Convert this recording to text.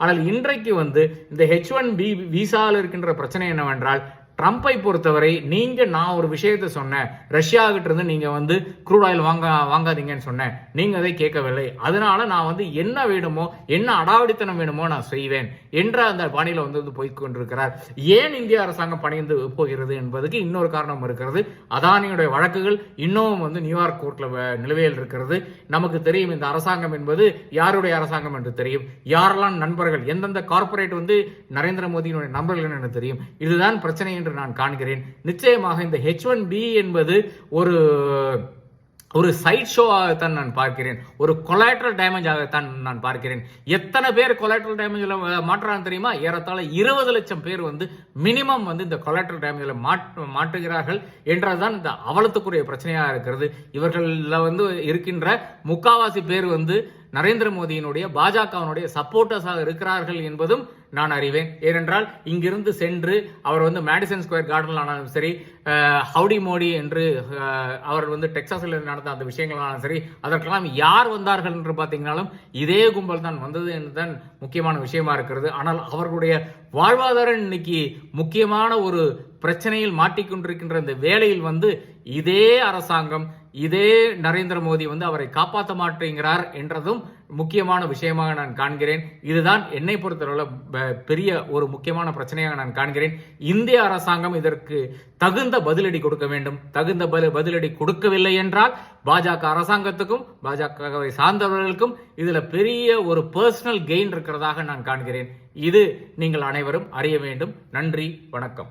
ஆனால் இன்றைக்கு இந்த H1B விசாவில் இருக்கின்ற பிரச்சனை என்னவென்றால், ட்ரம்பை பொறுத்தவரை நான் ஒரு விஷயத்தை சொன்னேன், ரஷ்யா கிட்ட இருந்து நீங்க க்ரூட் ஆயில் வாங்காதீங்கன்னு சொன்னேன், நீங்க அதை கேட்கவில்லை, அதனால நான் என்ன வேணுமோ, என்ன அடாவடித்தனம் வேணுமோ நான் செய்வேன் என்ற அந்த பாணியில போய்கொண்டிருக்கிறார். ஏன் இந்திய அரசாங்கம் பணிந்து போகிறது என்பதுக்கு இன்னொரு காரணம் இருக்கிறது. அதானியுடைய வழக்குகள் இன்னும் நியூயார்க் கோர்ட்ல நிலுவையில் இருக்கிறது. நமக்கு தெரியும் இந்த அரசாங்கம் என்பது யாருடைய அரசாங்கம் என்று தெரியும், யாரெல்லாம் நண்பர்கள், எந்தெந்த கார்பரேட் நரேந்திர மோடியினுடைய நண்பர்கள் என்று தெரியும். இதுதான் பிரச்சனை என்று நான் காண்கிறேன். நிச்சயமாக இந்த H1B என்பது ஒரு சைட் ஷோ ஆகத்தான் நான் பார்க்கிறேன், ஒரு கொலாட்ரல் டேமேஜ் ஆகத்தான் நான் பார்க்கிறேன். எத்தனை பேர் கொலாட்ரல் டேமேஜ்ல மாற்றுறாங்க தெரியுமா? ஏறத்தாழ 20 லட்சம் பேர் மினிமம் இந்த கொலாட்ரல் டேமேஜ்ல மாற்றுகிறார்கள் என்றதுதான் இந்த அவலத்துக்குரிய பிரச்சனையாக இருக்கிறது. இவர்கள இருக்கின்ற முக்காவாசி பேர் நரேந்திர மோடியினுடைய பாஜகவினுடைய சப்போர்ட்டர்ஸாக இருக்கிறார்கள் என்பதும் நான் அறிவேன். ஏனென்றால் இங்கிருந்து சென்று அவர் மேடிசன் ஸ்கொயர் கார்டனில் ஆனாலும் சரி, ஹவுடி மோடி என்று அவர் டெக்சாஸில் நடந்த அந்த விஷயங்களாலும் சரி, அதற்கெல்லாம் யார் வந்தார்கள் என்று பார்த்தீங்கன்னாலும் இதே கும்பல் தான் வந்தது என்றுதான் முக்கியமான விஷயமா இருக்கிறது. ஆனால் அவர்களுடைய வாழ்வாதாரம் இன்னைக்கு முக்கியமான ஒரு பிரச்சனையில் மாட்டிக்கொண்டிருக்கின்ற இந்த வேளையில் இதே அரசாங்கம், இதே நரேந்திர மோடி அவரை காப்பாற்ற மாட்டேங்கிறார் என்றதும் முக்கியமான விஷயமாக நான் காண்கிறேன். இதுதான் என்னை பொறுத்தவரை பெரிய ஒரு முக்கியமான பிரச்சனையாக நான் காண்கிறேன். இந்திய அரசாங்கம் இதற்கு தகுந்த பதிலடி கொடுக்க வேண்டும். தகுந்த பதிலடி கொடுக்கவில்லை என்றால் பாஜக அரசாங்கத்துக்கும் பாஜகவை சார்ந்தவர்களுக்கும் இதுல பெரிய ஒரு பர்சனல் கெயின் இருக்கிறதாக நான் காண்கிறேன். இது நீங்கள் அனைவரும் அறிய வேண்டும். நன்றி, வணக்கம்.